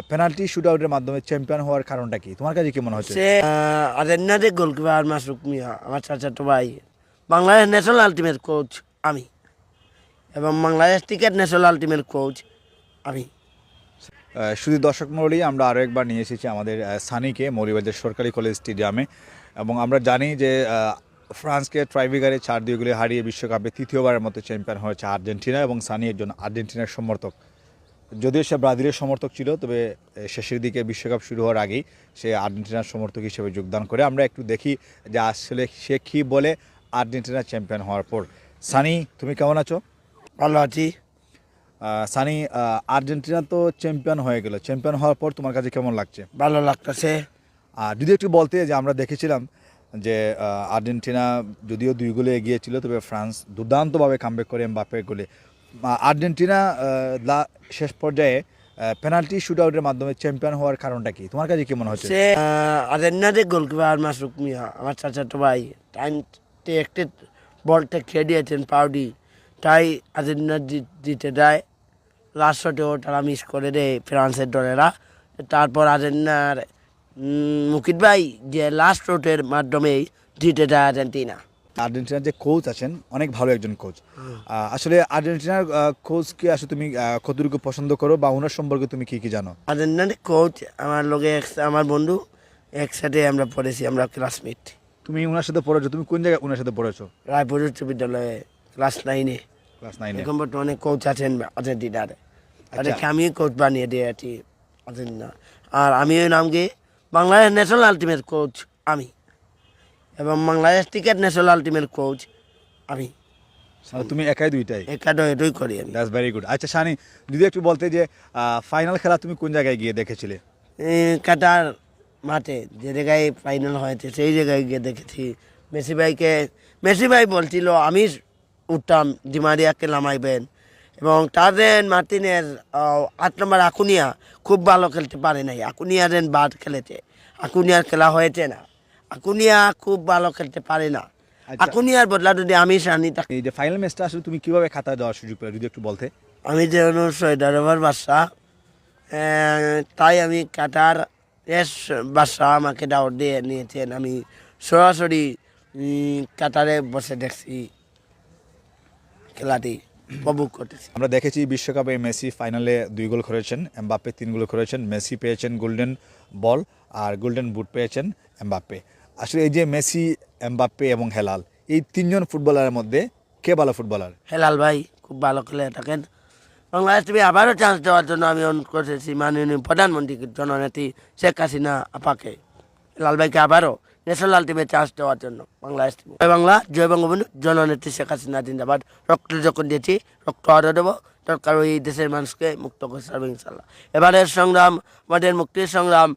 Penalty শুটআউটের মাধ্যমে champion হওয়ার কারণটা কি তোমার কাছে কি মনে হচ্ছে? সে আর্জেন্টিনার গোলকিপার মাসরুক মিয়া আমার চাচাতো ভাই, বাংলাদেশ ন্যাশনাল আলটিমেট কোচ আমি, এবং Bangladesh cricket national ultimate coach আমি। শুধু দর্শক মণ্ডলী, আমরা আরও একবার নিয়ে এসেছি আমাদের সানিকে মৌলভীবাজার সরকারি কলেজ স্টেডিয়ামে, এবং আমরা জানি যে ফ্রান্সকে ট্রাইব্রেকারে 4-2 গোলে হারিয়ে বিশ্বকাপে তৃতীয়বারের মতো চ্যাম্পিয়ন হয়েছে আর্জেন্টিনা, এবং সানি একজন আর্জেন্টিনার সমর্থক। যদিও সে ব্রাজিলের সমর্থক ছিল, তবে শেষের দিকে বিশ্বকাপ শুরু হওয়ার আগেই সে আর্জেন্টিনার সমর্থক হিসেবে যোগদান করে। আমরা একটু দেখি যে আসলে সে কী বলে আর্জেন্টিনা চ্যাম্পিয়ন হওয়ার পর। সানি, তুমি কেমন আছো? ভালো আছি। সানি, আর্জেন্টিনা তো চ্যাম্পিয়ন হয়ে গেল, চ্যাম্পিয়ন হওয়ার পর তোমার কাছে কেমন লাগছে? ভালো লাগতেছে। আর যদি একটু বলতে যে আমরা দেখেছিলাম যে আর্জেন্টিনা যদিও 2 গোলে এগিয়ে ছিল, তবে ফ্রান্স দুর্দান্তভাবে কামব্যাক করে এমবাপ্পের গোলে। আর্জেন্টিনা শেষ পর্যায়ে পেনাল্টি শুটআউটের মাধ্যমে চ্যাম্পিয়ন হওয়ার কারণটা কি তোমার কাছে কি মনে হচ্ছে? সে আর্জেন্টিনার গোলকিপার মাসরুক মিয়া আমার চাচাতো ভাই, টাইমতে একটি বলটা খেয়ে দিয়েছেন পাউডি, তাই আর্জেন্টিনা জিতে যায়। লাস্ট শটেও তারা মিস করে দেয় ফ্রান্সের দলেরা। তারপর আর্জেন্টিনার মুকিত ভাই যে লাস্ট শটের মাধ্যমেই জিতে যায় আর্জেন্টিনা। আর্জেন্টিনার যে কোচ আছেন অনেক ভালো একজন কোচ। আসলে আর্জেন্টিনার কোচকে আসলে তুমি কতটুকু পছন্দ করো, বা ওনার সম্পর্কে তুমি কি কি জানো? আর্জেন্টিনার কোচ আমার লোকে আমার বন্ধু, একসাথে আমরা পড়েছি, আমরা ক্লাসমেট। তুমি ওনার সাথে পড়েছো, তুমি কোন জায়গায় ওনার সাথে পড়েছো? রায়পুর উচ্চ বিদ্যালয়ে ক্লাস 9-এ। ক্লাস 9-এ। এখন বর্তমানে কোচ আছেন আর্জেন্টিনার, তাদেরকে আমি কোচ বানিয়ে দিয়েছি আর্জেন্টিনা। আর আমি ওই নামকে বাংলাদেশ ন্যাশনাল আলটিমেট কোচ আমি, এবং Bangladesh cricket national ultimate coach আমি। তুমি একাই দুইটাই? এটাই করি আমি। That's very good. আচ্ছা সানি, যদি একটু বলতে যে ফাইনাল খেলা তুমি কোন জায়গায় গিয়ে দেখেছিলে? কাটার মাঠে, যে জায়গায় ফাইনাল হয়েছে সেই জায়গায় গিয়ে দেখেছি। মেসি ভাই বলছিল আমি উঠতাম, ডিমারিয়াকে নামাইবেন, এবং তাদের মার্টিনের 8 নম্বর আকুনিয়া খুব ভালো খেলতে পারে নাই। আকুনিয়ারের বাদ খেলেছে, আকুনিয়ার খেলা হয়েছে না। আকুনিয়া খুব ভালো খেলতে পারে না। আচ্ছা। আকুনিয়ার বদলা যদি আমি সানি থাকি। এই যে ফাইনাল ম্যাচটা আসলে তুমি কিভাবে খাতায় দেওয়ার সুযোগ পেলে যদি একটু বলতে? আমি যে সৈয়দ আরবের বাদশা, তাই আমি কাটার বাদশা আমাকে দাওয়াত দিয়ে নিয়েছেন। আমি সরাসরি কাতারে বসে দেখছি, খেলাটি উপভোগ করতেছি। আমরা দেখেছি বিশ্বকাপে মেসি ফাইনালে 2 গোল করেছেন, এমবাপ্পে 3 গোল করেছেন। মেসি পেয়েছেন গোল্ডেন বল, আর গোল্ডেন বুট পেয়েছেন এমবাপ্পে। আসলে এই যে মেসি, এমবাপ্পে এবং হেলাল, এই 3 জন ফুটবলারের মধ্যে কে ভালো ফুটবলার? হেলাল ভাই খুব ভালো খেলে থাকেন। বাংলাদেশ টিভি আবারও চান্স দেওয়ার জন্য আমি অনুরোধ করেছি মাননীয় প্রধানমন্ত্রী জননেত্রী শেখ হাসিনা আপাকে, হেলাল ভাইকে আবারও ন্যাশনাল টিমে চান্স দেওয়ার জন্য। বাংলাদেশ টিভি জয় বাংলা, জয় বঙ্গবন্ধু, জননেত্রী শেখ হাসিনা জিন্দাবাদ। রক্ত যখন দিয়েছি, রক্ত আরও দেবো, দরকার ওই দেশের মানুষকে মুক্ত করে ছাড়বো ইনশাল্লাহ। এবারের সংগ্রাম আমাদের মুক্তির সংগ্রাম।